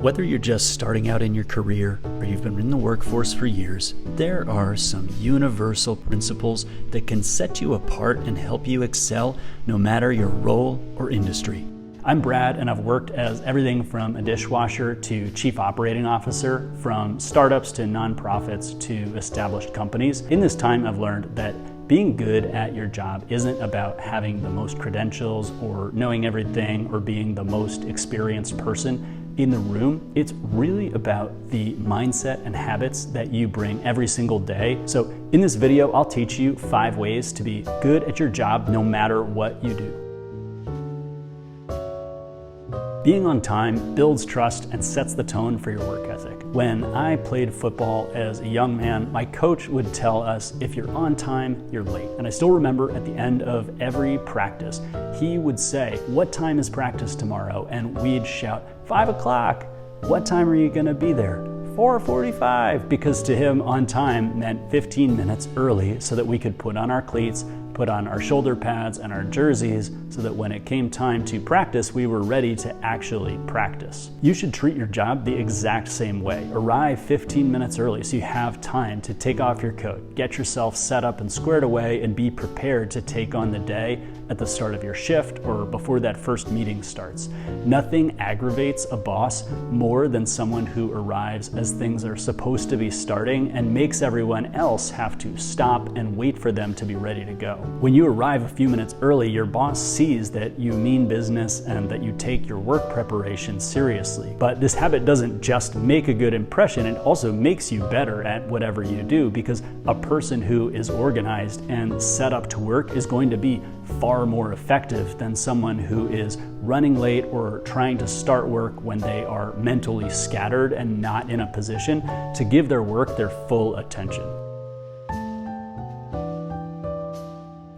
Whether you're just starting out in your career or you've been in the workforce for years, there are some universal principles that can set you apart and help you excel no matter your role or industry. I'm Brad, and I've worked as everything from a dishwasher to chief operating officer, from startups to nonprofits to established companies. In this time, I've learned that being good at your job isn't about having the most credentials or knowing everything or being the most experienced person in the room. It's really about the mindset and habits that you bring every single day. So in this video, I'll teach you 5 ways to be good at your job no matter what you do. Being on time builds trust and sets the tone for your work ethic. When I played football as a young man, my coach would tell us, if you're on time, you're late. And I still remember at the end of every practice, he would say, "What time is practice tomorrow?" And we'd shout, 5 o'clock. "What time are you gonna be there?" 4:45, because to him on time meant 15 minutes early so that we could put on our cleats, put on our shoulder pads and our jerseys so that when it came time to practice, we were ready to actually practice. You should treat your job the exact same way. Arrive 15 minutes early so you have time to take off your coat, get yourself set up and squared away, and be prepared to take on the day at the start of your shift or before that first meeting starts. Nothing aggravates a boss more than someone who arrives as things are supposed to be starting and makes everyone else have to stop and wait for them to be ready to go. When you arrive a few minutes early, your boss sees that you mean business and that you take your work preparation seriously. But this habit doesn't just make a good impression, it also makes you better at whatever you do, because a person who is organized and set up to work is going to be far more effective than someone who is running late or trying to start work when they are mentally scattered and not in a position to give their work their full attention.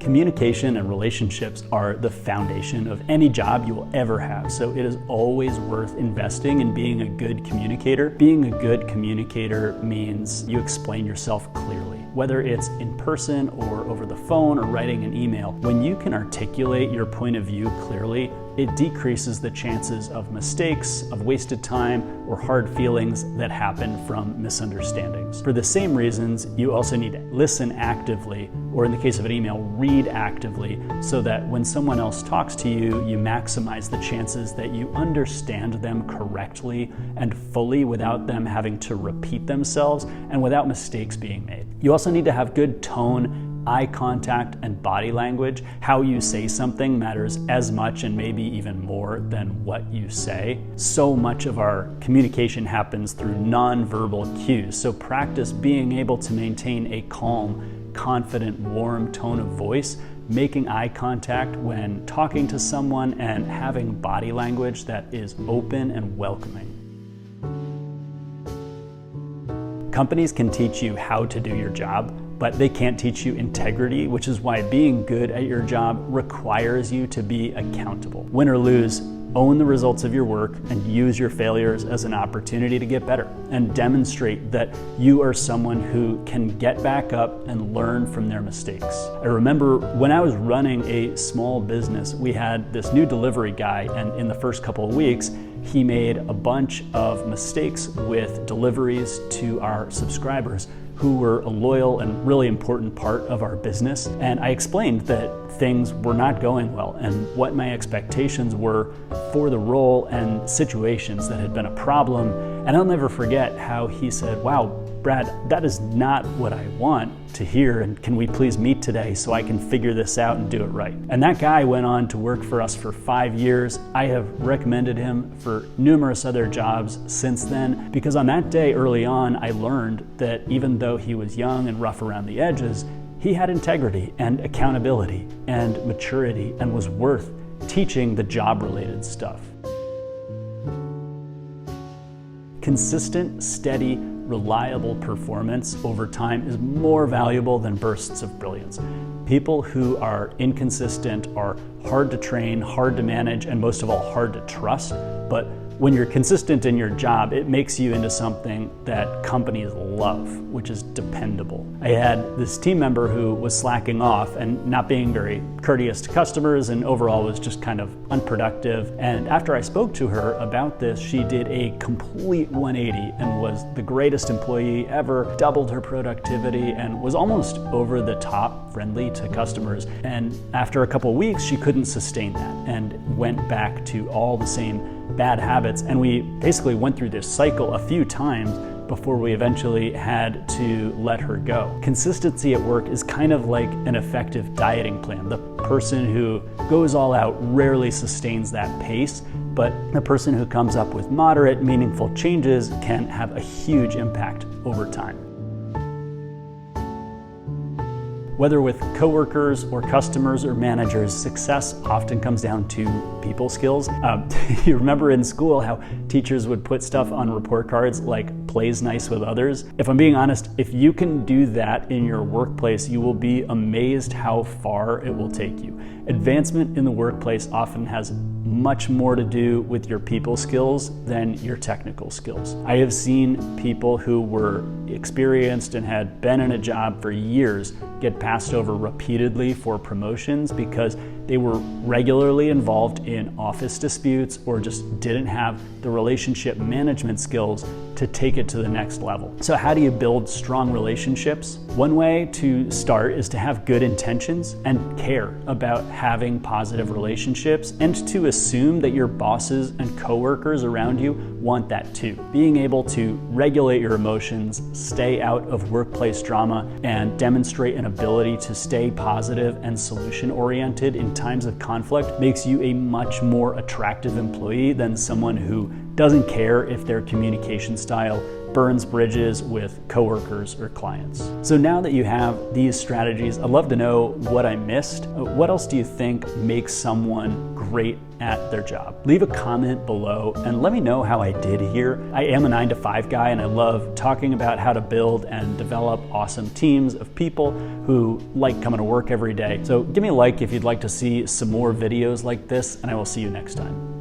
Communication and relationships are the foundation of any job you will ever have, so it is always worth investing in being a good communicator. Being a good communicator means you explain yourself clearly, whether it's in person or over the phone or writing an email. When you can articulate your point of view clearly, it decreases the chances of mistakes, of wasted time, or hard feelings that happen from misunderstandings. For the same reasons, you also need to listen actively, or in the case of an email, read actively, so that when someone else talks to you, you maximize the chances that you understand them correctly and fully without them having to repeat themselves and without mistakes being made. You also need to have good tone, eye contact, and body language. How you say something matters as much and maybe even more than what you say. So much of our communication happens through nonverbal cues, so practice being able to maintain a calm, confident, warm tone of voice, making eye contact when talking to someone, and having body language that is open and welcoming. Companies can teach you how to do your job, but they can't teach you integrity, which is why being good at your job requires you to be accountable. Win or lose, own the results of your work and use your failures as an opportunity to get better, and demonstrate that you are someone who can get back up and learn from their mistakes. I remember when I was running a small business, we had this new delivery guy, and in the first couple of weeks, he made a bunch of mistakes with deliveries to our subscribers who were a loyal and really important part of our business. And I explained that things were not going well and what my expectations were for the role and situations that had been a problem. And I'll never forget how he said, "Wow, Brad, that is not what I want to hear, and can we please meet today so I can figure this out and do it right?" And that guy went on to work for us for 5 years. I have recommended him for numerous other jobs since then, because on that day early on, I learned that even though he was young and rough around the edges, he had integrity and accountability and maturity and was worth teaching the job-related stuff. Consistent, steady, reliable performance over time is more valuable than bursts of brilliance. People who are inconsistent are hard to train, hard to manage, and most of all, hard to trust. But when you're consistent in your job, it makes you into something that companies love, which is dependable. I had this team member who was slacking off and not being very courteous to customers and overall was just kind of unproductive. And after I spoke to her about this, she did a complete 180 and was the greatest employee ever, doubled her productivity, and was almost over the top friendly to customers. And after a couple of weeks, she couldn't sustain that and went back to all the same bad habits. And we basically went through this cycle a few times before we eventually had to let her go. Consistency at work is kind of like an effective dieting plan. The person who goes all out rarely sustains that pace, but the person who comes up with moderate, meaningful changes can have a huge impact over time. Whether with coworkers or customers or managers, success often comes down to people skills. You remember in school how teachers would put stuff on report cards like plays nice with others? If I'm being honest, if you can do that in your workplace, you will be amazed how far it will take you. Advancement in the workplace often has much more to do with your people skills than your technical skills. I have seen people who were experienced and had been in a job for years get passed over repeatedly for promotions because they were regularly involved in office disputes or just didn't have the relationship management skills to take it to the next level. So how do you build strong relationships? One way to start is to have good intentions and care about having positive relationships and to assume that your bosses and coworkers around you want that too. Being able to regulate your emotions, stay out of workplace drama, and demonstrate an ability to stay positive and solution-oriented in times of conflict makes you a much more attractive employee than someone who doesn't care if their communication style burns bridges with coworkers or clients. So now that you have these strategies, I'd love to know what I missed. What else do you think makes someone great at their job? Leave a comment below and let me know how I did here. I am a 9-to-5 guy and I love talking about how to build and develop awesome teams of people who like coming to work every day. So give me a like if you'd like to see some more videos like this, and I will see you next time.